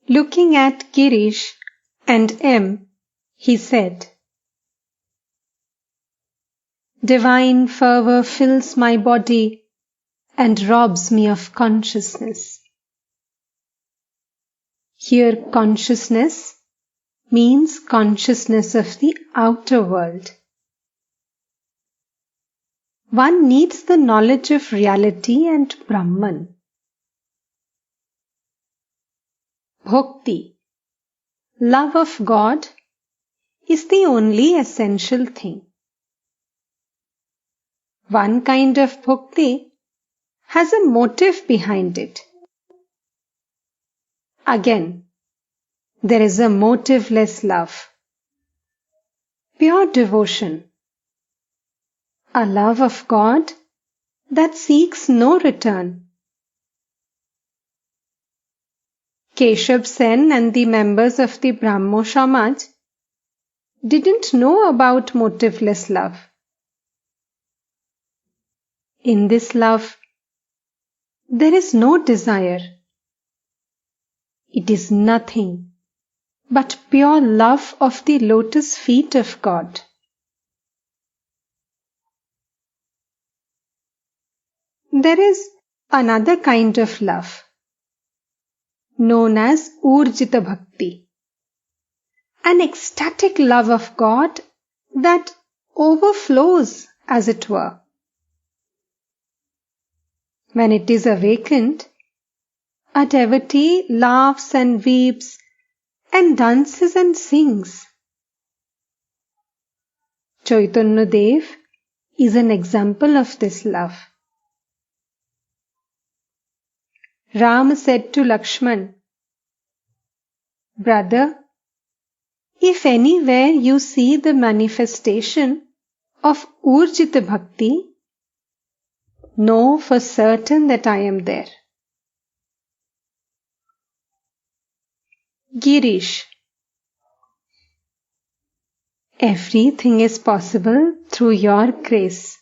Looking at Girish and M, he said, "Divine fervor fills my body and robs me of consciousness." Here consciousness means consciousness of the outer world. One needs the knowledge of reality and Brahman. Bhakti, love of God, is the only essential thing. One kind of bhakti has a motive behind it. Again, there is a motiveless love, pure devotion, a love of God that seeks no return. Keshav Sen and the members of the Brahmo Samaj didn't know about motiveless love. In this love, there is no desire. It is nothing but pure love of the lotus feet of God. There is another kind of love, known as Urjita Bhakti, an ecstatic love of God that overflows, as it were. When it is awakened, a devotee laughs and weeps and dances and sings. Chaitanya Dev is an example of this love. Ram said to Lakshman, "Brother, if anywhere you see the manifestation of Urjita Bhakti, know for certain that I am there." Girish, everything is possible through your grace.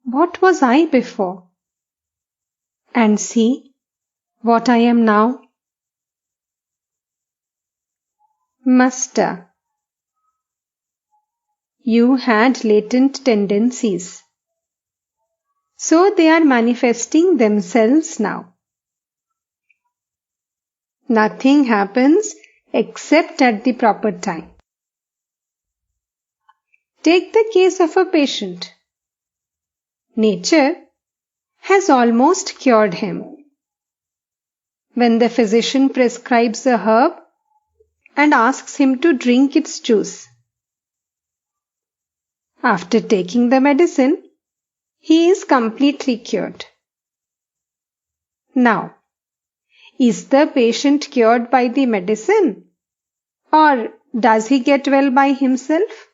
What was I before? And see what I am now. Master, you had latent tendencies, so they are manifesting themselves now. Nothing happens except at the proper time. Take the case of a patient. Nature has almost cured him. When the physician prescribes a herb and asks him to drink its juice, after taking the medicine, he is completely cured. Now, is the patient cured by the medicine, or does he get well by himself?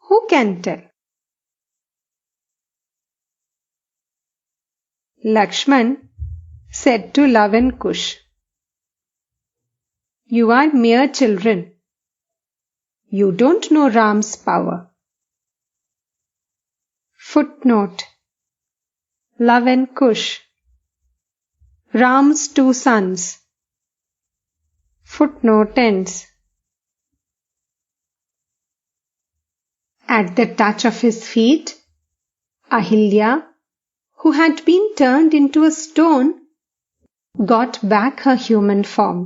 Who can tell? Lakshman said to Love and Kush, "You are mere children. You don't know Ram's power." Footnote: Love and Kush, Ram's two sons. Footnote ends. At the touch of his feet, Ahilya, who had been turned into a stone, got back her human form.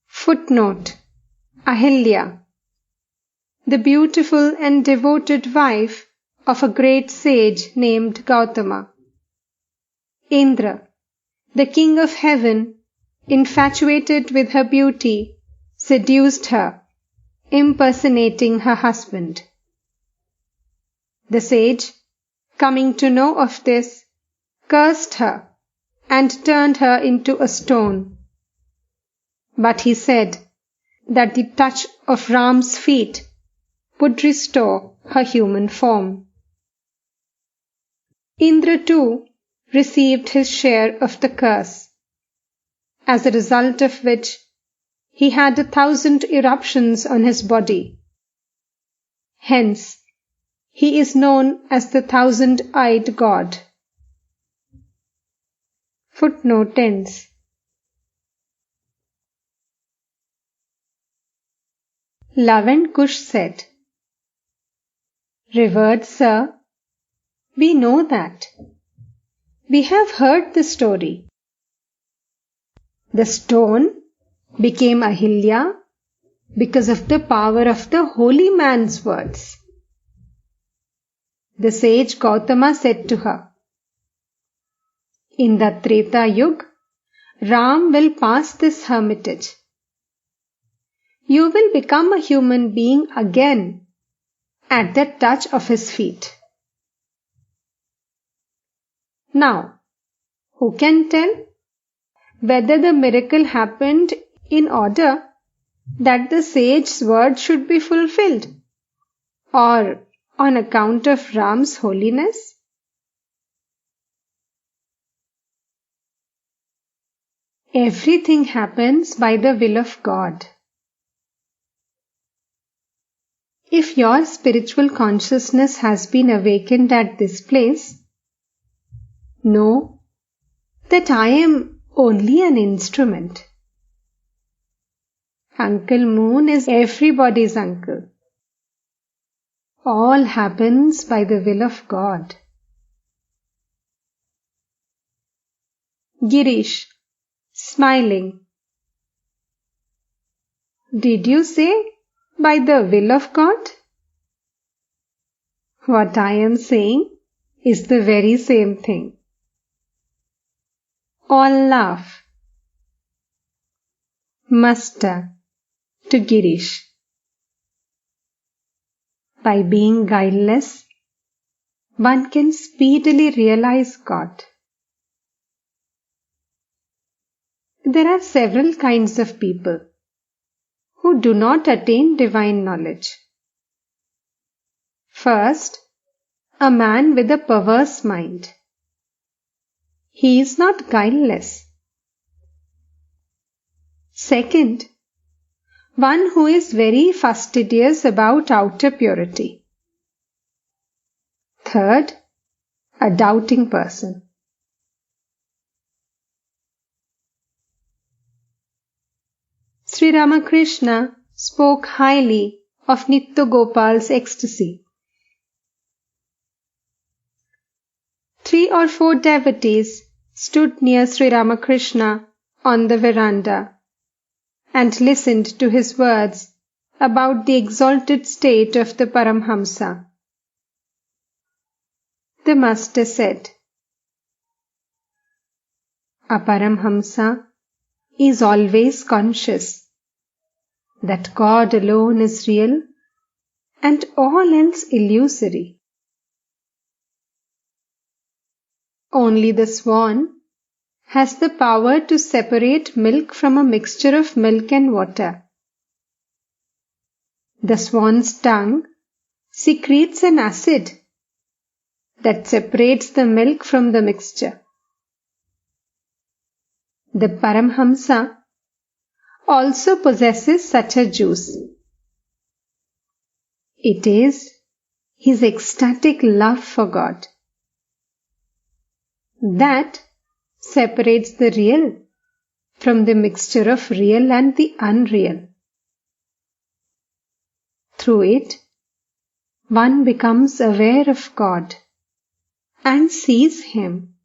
Footnote: Ahilya, the beautiful and devoted wife of a great sage named Gautama. Indra, the king of heaven, infatuated with her beauty, seduced her, impersonating her husband. The sage, coming to know of this, cursed her and turned her into a stone. But he said that the touch of Ram's feet would restore her human form. Indra too received his share of the curse, as a result of which he had 1,000 eruptions on his body. Hence, he is known as the 1,000-eyed god. Footnote ends. Love and Kush said, "Revered Sir, we know that. We have heard the story. The stone became Ahilya because of the power of the holy man's words." The sage Gautama said to her, "In the Treta Yuga, Ram will pass this hermitage. You will become a human being again at the touch of his feet." Now, who can tell whether the miracle happened in order that the sage's word should be fulfilled, or on account of Ram's holiness? Everything happens by the will of God. If your spiritual consciousness has been awakened at this place, know that I am only an instrument. Uncle Moon is everybody's uncle. All happens by the will of God. Girish, smiling. Did you say by the will of God? What I am saying is the very same thing. All laugh. Master to Girish. By being guileless, one can speedily realize God. There are several kinds of people who do not attain divine knowledge. First, a man with a perverse mind. He is not guileless. Second, one who is very fastidious about outer purity. Third, a doubting person. Sri Ramakrishna spoke highly of Nitya Gopal's ecstasy. 3 or 4 devotees stood near Sri Ramakrishna on the veranda and listened to his words about the exalted state of the Paramhansa. The Master said, "A Paramhansa is always conscious that God alone is real and all else illusory. Only the swan has the power to separate milk from a mixture of milk and water. The swan's tongue secretes an acid that separates the milk from the mixture. The Paramhamsa also possesses such a juice. It is his ecstatic love for God that separates the real from the mixture of real and the unreal. Through it, one becomes aware of God and sees Him